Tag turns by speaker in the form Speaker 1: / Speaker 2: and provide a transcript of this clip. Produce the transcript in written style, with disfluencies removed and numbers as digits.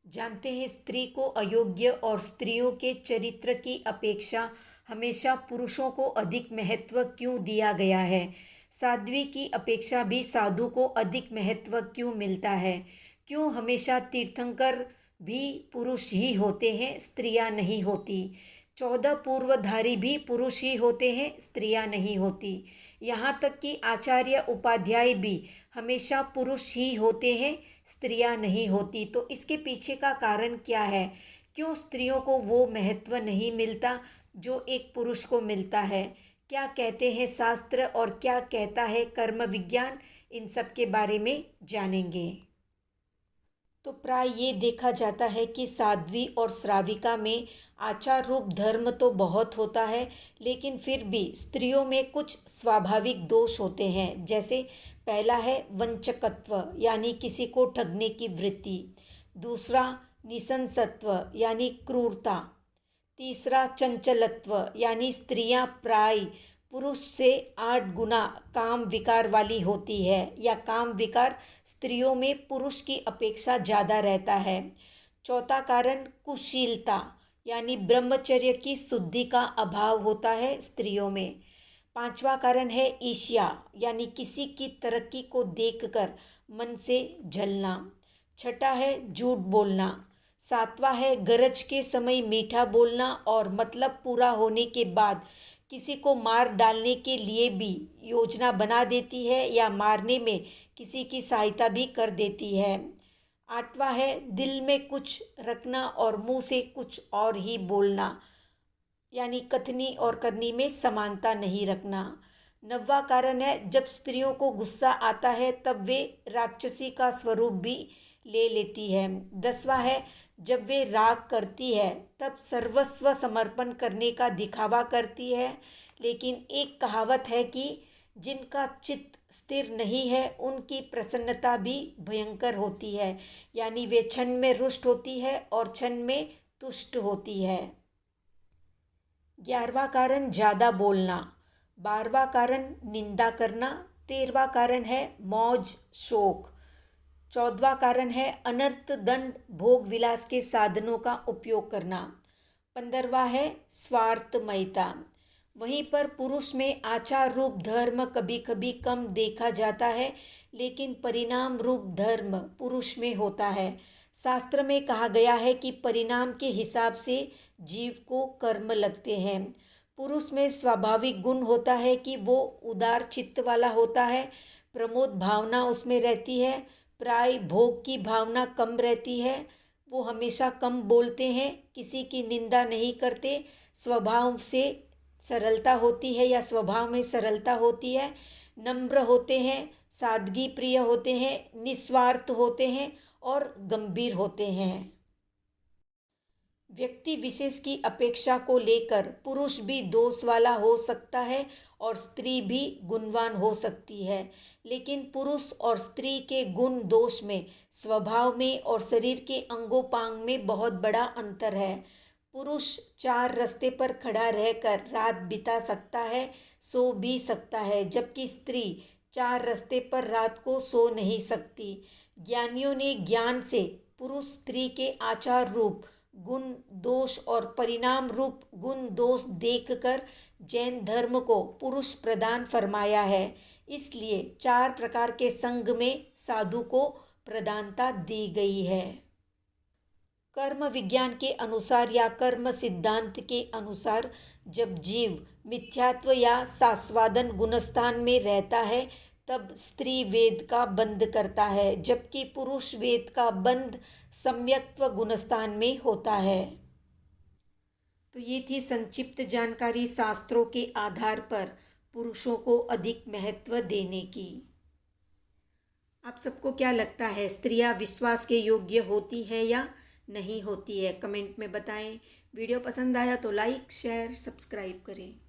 Speaker 1: जानते हैं स्त्री को अयोग्य और स्त्रियों के चरित्र की अपेक्षा हमेशा पुरुषों को अधिक महत्व क्यों दिया गया है। साध्वी की अपेक्षा भी साधु को अधिक महत्व क्यों मिलता है। क्यों हमेशा तीर्थंकर भी पुरुष ही होते हैं, स्त्रियां नहीं होती। 14 पूर्वधारी भी पुरुष ही होते हैं, स्त्रियां नहीं होती। यहाँ तक कि आचार्य उपाध्याय भी हमेशा पुरुष ही होते हैं, स्त्रियां नहीं होती। तो इसके पीछे का कारण क्या है। क्यों स्त्रियों को वो महत्व नहीं मिलता जो एक पुरुष को मिलता है। क्या कहते हैं शास्त्र और क्या कहता है कर्म विज्ञान, इन सब के बारे में जानेंगे। तो प्राय ये देखा जाता है कि साध्वी और श्राविका में आचार रूप धर्म तो बहुत होता है, लेकिन फिर भी स्त्रियों में कुछ स्वाभाविक दोष होते हैं। जैसे पहला है वंचकत्व, यानी किसी को ठगने की वृत्ति। दूसरा निसंसत्व, यानी क्रूरता। तीसरा चंचलत्व, यानी स्त्रियां प्राय पुरुष से 8 गुना काम विकार वाली होती है, या काम विकार स्त्रियों में पुरुष की अपेक्षा ज़्यादा रहता है। चौथा कारण कुशीलता, यानी ब्रह्मचर्य की शुद्धि का अभाव होता है स्त्रियों में। पांचवा कारण है ईर्ष्या, यानी किसी की तरक्की को देखकर मन से जलना। छठा है झूठ बोलना। सातवां है गरज के समय मीठा बोलना और मतलब पूरा होने के बाद किसी को मार डालने के लिए भी योजना बना देती है या मारने में किसी की सहायता भी कर देती है। आठवां है दिल में कुछ रखना और मुंह से कुछ और ही बोलना, यानी कथनी और करनी में समानता नहीं रखना। नौवां कारण है जब स्त्रियों को गुस्सा आता है तब वे राक्षसी का स्वरूप भी ले लेती है। 10वां है जब वे राग करती है तब सर्वस्व समर्पण करने का दिखावा करती है। लेकिन एक कहावत है कि जिनका चित्त स्थिर नहीं है उनकी प्रसन्नता भी भयंकर होती है, यानी वे क्षण में रुष्ट होती है और क्षण में तुष्ट होती है। 11वां कारण ज़्यादा बोलना। 12वां कारण निंदा करना। 13वां कारण है मौज शौक। 14वां कारण है अनर्थ दंड भोग विलास के साधनों का उपयोग करना। 15वां है स्वार्थमयता। वहीं पर पुरुष में आचार रूप धर्म कभी कभी कम देखा जाता है, लेकिन परिणाम रूप धर्म पुरुष में होता है। शास्त्र में कहा गया है कि परिणाम के हिसाब से जीव को कर्म लगते हैं। पुरुष में स्वाभाविक गुण होता है कि वो उदार चित्त वाला होता है, प्रमोद भावना उसमें रहती है, प्राय भोग की भावना कम रहती है। वो हमेशा कम बोलते हैं, किसी की निंदा नहीं करते, स्वभाव से सरलता होती है या स्वभाव में सरलता होती है, नम्र होते हैं, सादगी प्रिय होते हैं, निस्वार्थ होते हैं और गंभीर होते हैं। व्यक्ति विशेष की अपेक्षा को लेकर पुरुष भी दोष वाला हो सकता है और स्त्री भी गुणवान हो सकती है, लेकिन पुरुष और स्त्री के गुण दोष में, स्वभाव में और शरीर के अंगोपांग में बहुत बड़ा अंतर है। पुरुष 4 रास्ते पर खड़ा रहकर रात बिता सकता है, सो भी सकता है, जबकि स्त्री 4 रास्ते पर रात को सो नहीं सकती। ज्ञानियों ने ज्ञान से पुरुष स्त्री के आचार रूप गुण दोष और परिणाम रूप गुण दोष देखकर जैन धर्म को पुरुष प्रधान फरमाया है। इसलिए 4 प्रकार के संघ में साधु को प्रधानता दी गई है। कर्म विज्ञान के अनुसार या कर्म सिद्धांत के अनुसार जब जीव मिथ्यात्व या सास्वादन गुणस्थान में रहता है तब स्त्री वेद का बंध करता है, जबकि पुरुष वेद का बंध सम्यक्त्व गुणस्थान में होता है। तो ये थी संक्षिप्त जानकारी शास्त्रों के आधार पर पुरुषों को अधिक महत्व देने की। आप सबको क्या लगता है, स्त्रियां विश्वास के योग्य होती है या नहीं होती है, कमेंट में बताएं। वीडियो पसंद आया तो लाइक शेयर सब्सक्राइब करें।